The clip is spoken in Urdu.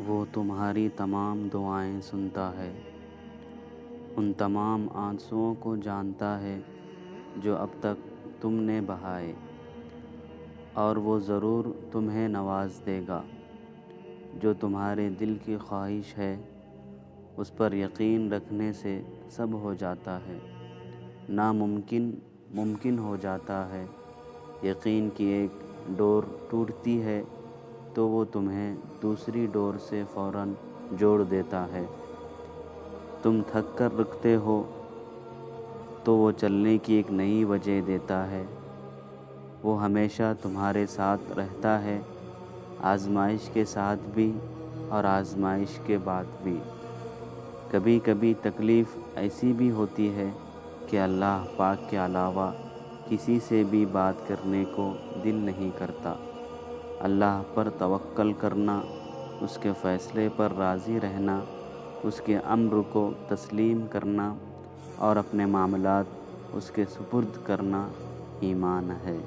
وہ تمہاری تمام دعائیں سنتا ہے، ان تمام آنسوؤں کو جانتا ہے جو اب تک تم نے بہائے، اور وہ ضرور تمہیں نواز دے گا۔ جو تمہارے دل کی خواہش ہے اس پر یقین رکھنے سے سب ہو جاتا ہے، ناممکن ممکن ہو جاتا ہے۔ یقین کی ایک ڈور ٹوٹتی ہے تو وہ تمہیں دوسری ڈور سے فوراً جوڑ دیتا ہے۔ تم تھک کر رکتے ہو تو وہ چلنے کی ایک نئی وجہ دیتا ہے۔ وہ ہمیشہ تمہارے ساتھ رہتا ہے، آزمائش کے ساتھ بھی اور آزمائش کے بعد بھی۔ کبھی کبھی تکلیف ایسی بھی ہوتی ہے کہ اللہ پاک کے علاوہ کسی سے بھی بات کرنے کو دل نہیں کرتا۔ اللہ پر توکل کرنا، اس کے فیصلے پر راضی رہنا، اس کے امر کو تسلیم کرنا اور اپنے معاملات اس کے سپرد کرنا ایمان ہے۔